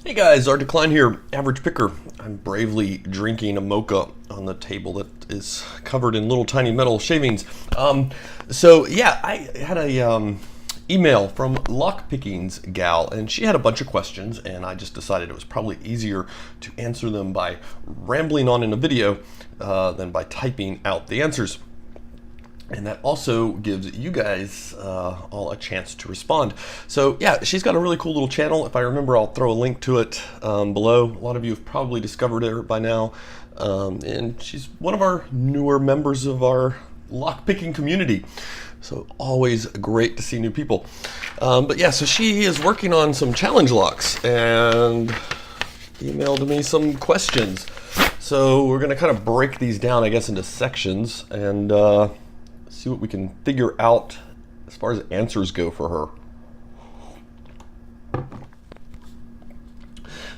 Hey guys, Art Decline here, Average Picker. I'm bravely drinking a mocha on the table that is covered in little tiny metal shavings. I had a email from Lockpickings gal, and she had a bunch of questions, and I just decided it was probably easier to answer them by rambling on in a video than by typing out the answers. And that also gives you guys all a chance to respond. So yeah, she's got a really cool little channel. If I remember, I'll throw a link to it below. A lot of you have probably discovered her by now. And she's one of our newer members of our lockpicking community. So always great to see new people. So she is working on some challenge locks and emailed me some questions. So we're gonna kind of break these down, I guess, into sections and see what we can figure out as far as answers go for her.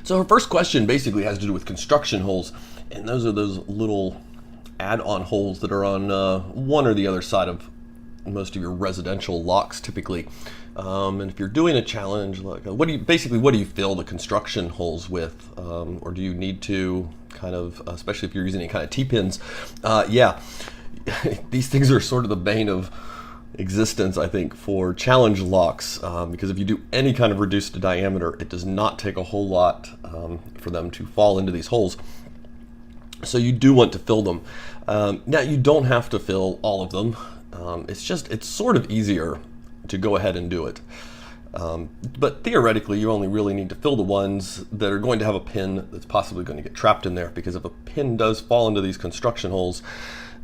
So her first question basically has to do with construction holes, and those are those little add-on holes that are on one or the other side of most of your residential locks typically. And if you're doing a challenge, like what do you fill the construction holes with, or do you need to kind of, especially if you're using any kind of T-pins? These things are sort of the bane of existence, I think, for challenge locks, because if you do any kind of reduced diameter, it does not take a whole lot for them to fall into these holes. So you do want to fill them. Now, you don't have to fill all of them. It's sort of easier to go ahead and do it. But theoretically, you only really need to fill the ones that are going to have a pin that's possibly going to get trapped in there, because if a pin does fall into these construction holes,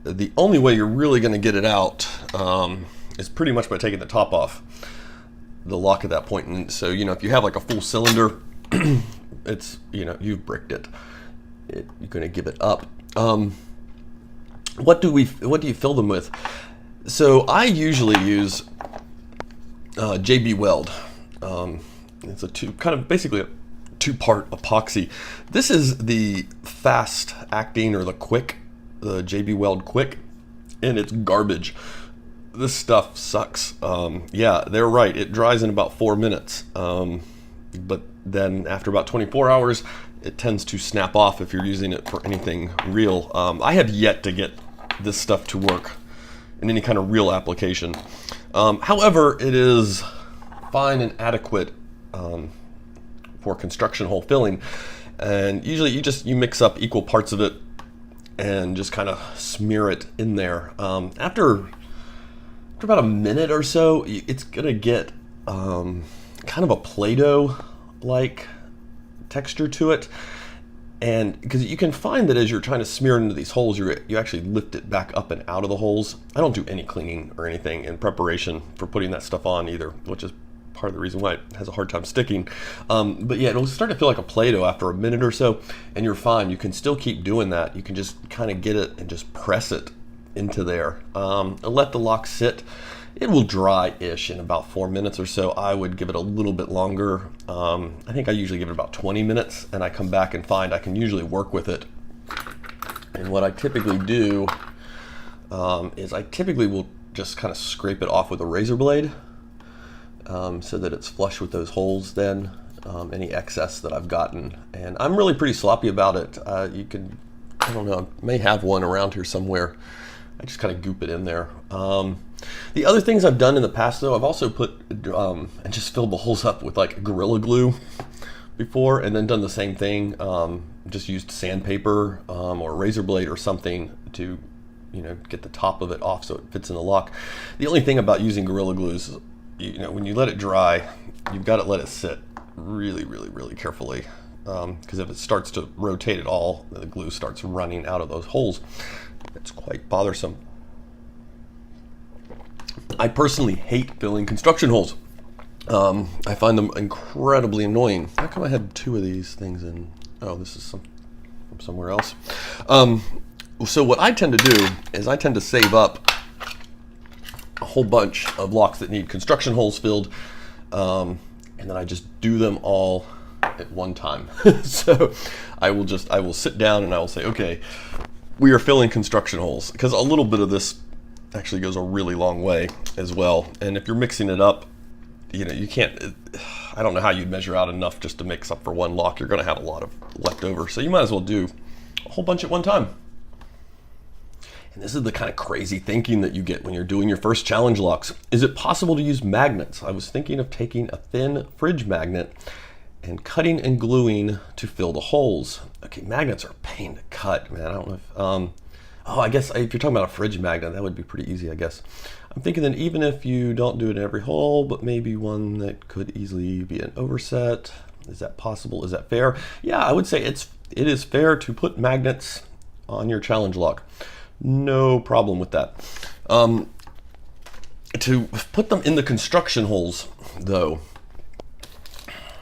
the only way you're really going to get it out is pretty much by taking the top off the lock at that point. And so, if you have like a full cylinder, it's, you've bricked it. You're going to give it up. What do you fill them with? So I usually use JB Weld. It's basically a two-part epoxy. This is the fast acting, or the JB Weld Quick, and it's garbage. This stuff sucks. They're right. It dries in about 4 minutes. But then after about 24 hours, it tends to snap off if you're using it for anything real. I have yet to get this stuff to work in any kind of real application. However, it is fine and adequate for construction hole filling. And usually you mix up equal parts of it and just kind of smear it in there. After about a minute or so, it's gonna get kind of a Play-Doh like texture to it, and because you can find that as you're trying to smear into these holes, you actually lift it back up and out of the holes. I don't do any cleaning or anything in preparation for putting that stuff on either, which is part of the reason why it has a hard time sticking. It'll start to feel like a Play-Doh after a minute or so, and you're fine. You can still keep doing that. You can just kind of get it and just press it into there. Let the lock sit. It will dry-ish in about 4 minutes or so. I would give it a little bit longer. I think I usually give it about 20 minutes, and I come back and find I can usually work with it. And what I typically do is I typically will just kind of scrape it off with a razor blade, so that it's flush with those holes then, any excess that I've gotten. And I'm really pretty sloppy about it. I don't know, I may have one around here somewhere. I just kind of goop it in there. The other things I've done in the past, though, I've also put and just filled the holes up with like Gorilla Glue before, and then done the same thing. Just used sandpaper or a razor blade or something to get the top of it off so it fits in the lock. The only thing about using Gorilla Glue is, when you let it dry, you've got to let it sit really, really, really carefully, because if it starts to rotate at all, the glue starts running out of those holes. It's quite bothersome. I personally hate filling construction holes. I find them incredibly annoying. How come I had two of these things in? Oh, this is from somewhere else. So what I tend to do is I tend to save up a whole bunch of locks that need construction holes filled, and then I just do them all at one time. So I will sit down and I will say, okay, we are filling construction holes, because a little bit of this actually goes a really long way as well. And if you're mixing it up, you know, you can't, I don't know how you'd measure out enough just to mix up for one lock. You're going to have a lot of left over. So you might as well do a whole bunch at one time. And this is the kind of crazy thinking that you get when you're doing your first challenge locks. Is it possible to use magnets? I was thinking of taking a thin fridge magnet and cutting and gluing to fill the holes. Okay, magnets are a pain to cut, man. I don't know if, oh, I guess if you're talking about a fridge magnet, that would be pretty easy, I guess. I'm thinking that even if you don't do it in every hole, but maybe one that could easily be an overset. Is that possible? Is that fair? Yeah, I would say it is fair to put magnets on your challenge lock. No problem with that. To put them in the construction holes, though.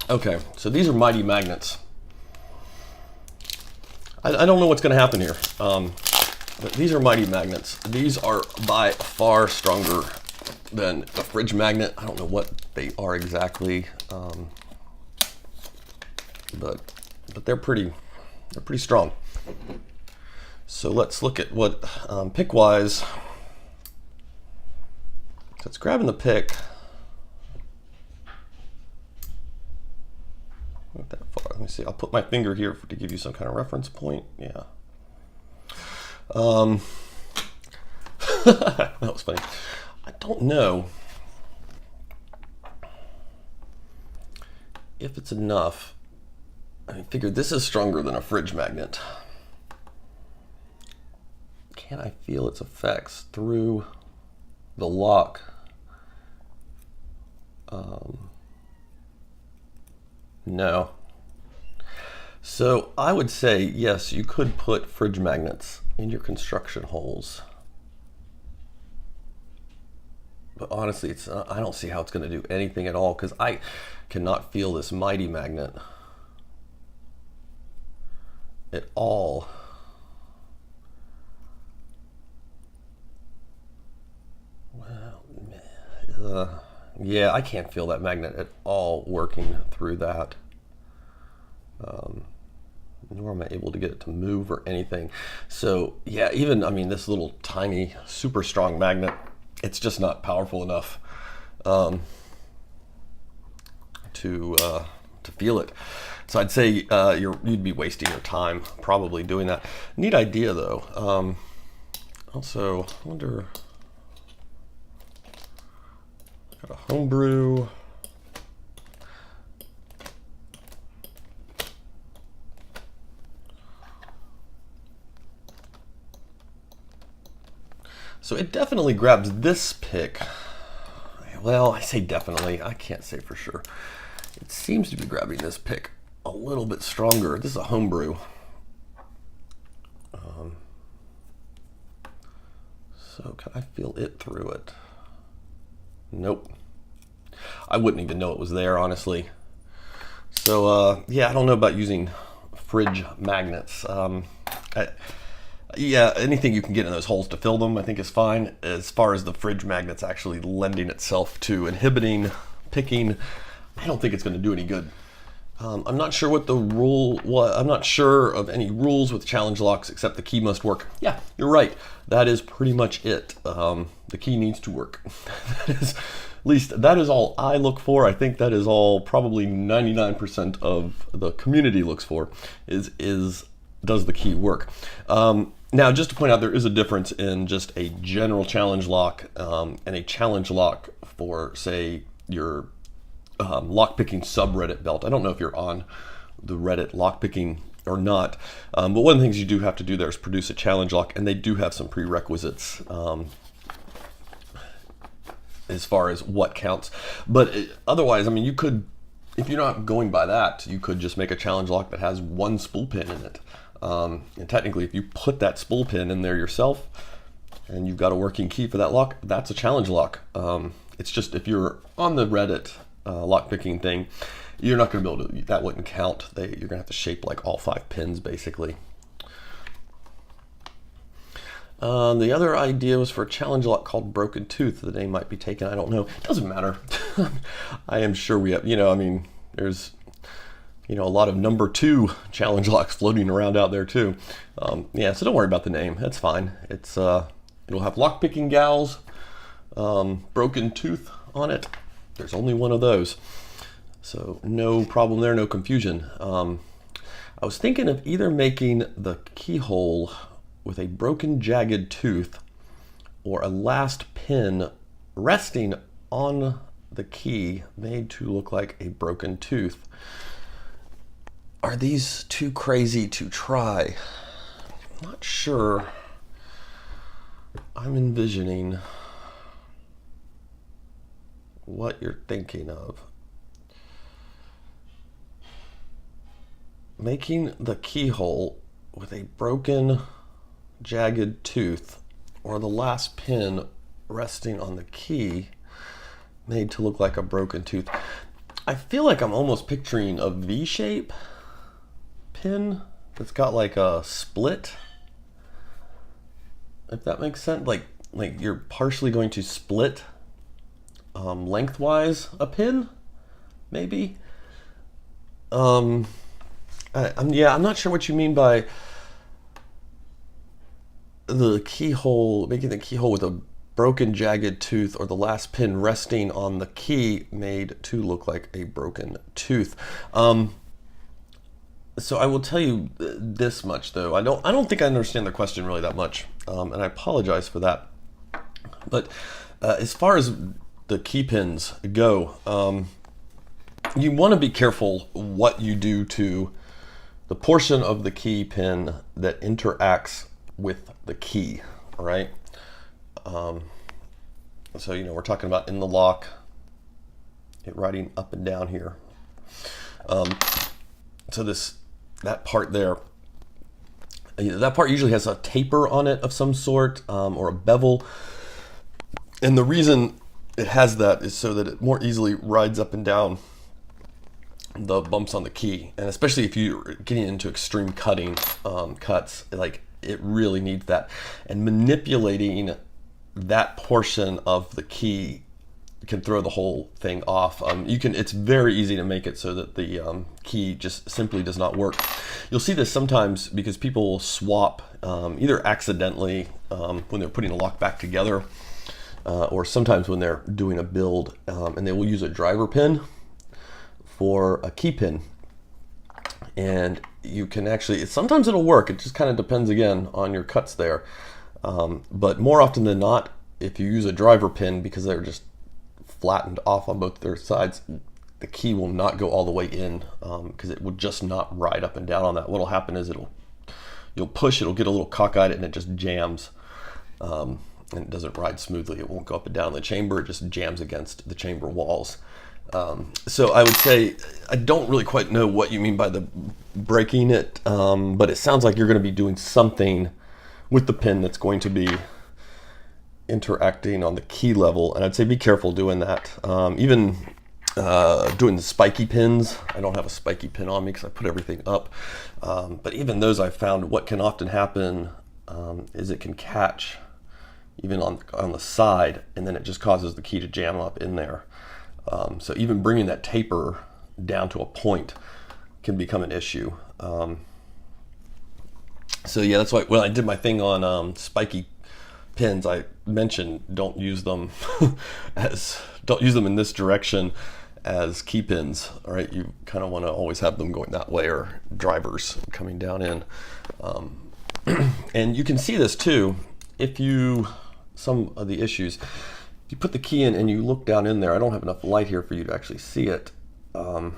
Okay, so these are Mighty magnets. I don't know what's going to happen here. But these are Mighty magnets. These are by far stronger than a fridge magnet. I don't know what they are exactly, but they're pretty strong. So let's look at what pick-wise. So it's grabbing the pick. Not that far. Let me see. I'll put my finger here to give you some kind of reference point. Yeah. That was funny. I don't know if it's enough. I figured this is stronger than a fridge magnet. Can I feel its effects through the lock? No. So I would say, yes, you could put fridge magnets in your construction holes. But honestly, I don't see how it's going to do anything at all, because I cannot feel this Mighty magnet at all. Well, yeah, I can't feel that magnet at all working through that. Nor am I able to get it to move or anything. So yeah, even, I mean, this little tiny, super strong magnet, it's just not powerful enough to feel it. So I'd say you'd be wasting your time probably doing that. Neat idea though. Also, I wonder, got a homebrew. So it definitely grabs this pick. Well, I say definitely, I can't say for sure. It seems to be grabbing this pick a little bit stronger. This is a homebrew. So can I feel it through it? Nope. I wouldn't even know it was there, honestly. So yeah, I don't know about using fridge magnets. Yeah, anything you can get in those holes to fill them, I think is fine. As far as the fridge magnets actually lending itself to inhibiting picking, I don't think it's going to do any good. I'm not sure what the rule was. I'm not sure of any rules with challenge locks except the key must work. Yeah, you're right. That is pretty much it. The key needs to work. That is, at least that is all I look for. I think that is all probably 99% of the community looks for, is does the key work? Now, just to point out, there is a difference in just a general challenge lock and a challenge lock for, say, your lockpicking subreddit belt. I don't know if you're on the Reddit lockpicking or not, but one of the things you do have to do there is produce a challenge lock, and they do have some prerequisites as far as what counts. But otherwise, I mean, you could, if you're not going by that, you could just make a challenge lock that has one spool pin in it. And technically, if you put that spool pin in there yourself and you've got a working key for that lock, that's a challenge lock. It's just if you're on the Reddit lockpicking thing, you're not going to be able to, that wouldn't count. You're going to have to shape like all 5 pins basically. The other idea was for a challenge lock called Broken Tooth. The name might be taken, I don't know. It doesn't matter. I am sure we have, I mean, there's, a lot of number 2 challenge locks floating around out there too. Yeah, so don't worry about the name. That's fine. It'll have lockpicking gals, Broken Tooth on it. There's only one of those. So no problem there, no confusion. I was thinking of either making the keyhole with a broken jagged tooth or a last pin resting on the key made to look like a broken tooth. Are these too crazy to try? I'm not sure. I'm envisioning what you're thinking of. Making the keyhole with a broken, jagged tooth or the last pin resting on the key made to look like a broken tooth. I feel like I'm almost picturing a V-shape pin that's got like a split, if that makes sense. Like you're partially going to split lengthwise a pin, maybe. I'm not sure what you mean by the keyhole, making the keyhole with a broken jagged tooth or the last pin resting on the key made to look like a broken tooth. So I will tell you this much though. I don't think I understand the question really that much, and I apologize for that. But as far as the key pins go, you want to be careful what you do to the portion of the key pin that interacts with the key, all right? So, we're talking about in the lock, it riding up and down here. So that part there, that part usually has a taper on it of some sort, or a bevel. And the reason it has that is so that it more easily rides up and down the bumps on the key. And especially if you're getting into extreme cuts, like it really needs that. And manipulating that portion of the key can throw the whole thing off. It's very easy to make it so that the key just simply does not work. You'll see this sometimes because people will swap either accidentally when they're putting a lock back together, or sometimes when they're doing a build, and they will use a driver pin for a key pin. And you can actually, sometimes it'll work. It just kind of depends again on your cuts there. But more often than not, if you use a driver pin, because they're just flattened off on both their sides, the key will not go all the way in, because it will just not ride up and down on that. What'll happen is you'll push, it'll get a little cockeyed and it just jams, and it doesn't ride smoothly. It won't go up and down the chamber. It just jams against the chamber walls. So I would say I don't really quite know what you mean by the breaking it, but it sounds like you're going to be doing something with the pin that's going to be interacting on the key level, and I'd say be careful doing that. Even doing the spiky pins, I don't have a spiky pin on me because I put everything up, but even those I've found what can often happen is it can catch even on the side, and then it just causes the key to jam up in there. So even bringing that taper down to a point can become an issue. So yeah, that's why when I did my thing on spiky pins, I mentioned don't use them in this direction as key pins. All right, you kind of want to always have them going that way, or drivers coming down in. And you can see this too if some of the issues. You put the key in and you look down in there. I don't have enough light here for you to actually see it. But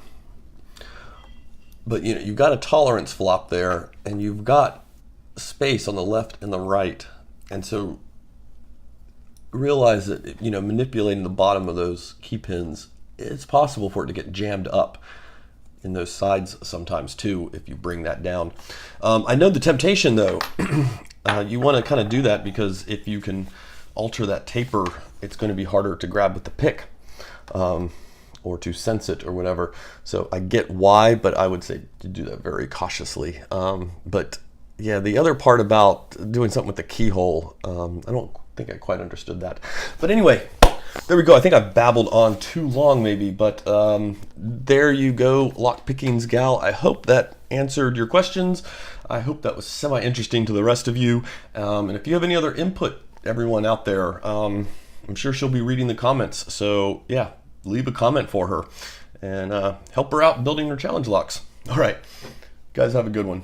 you've got a tolerance flop there, and you've got space on the left and the right. And so realize that, manipulating the bottom of those key pins, it's possible for it to get jammed up in those sides sometimes too, if you bring that down. I know the temptation though, you want to kind of do that, because if you can alter that taper, it's going to be harder to grab with the pick, or to sense it or whatever. So I get why, but I would say to do that very cautiously. But yeah, the other part about doing something with the keyhole, I don't think I quite understood that. But anyway, there we go. I think I've babbled on too long maybe, but there you go, Lock Pickings Gal. I hope that answered your questions. I hope that was semi-interesting to the rest of you. And if you have any other input, everyone out there, I'm sure she'll be reading the comments. So yeah, leave a comment for her and help her out building her challenge locks. All right, guys, have a good one.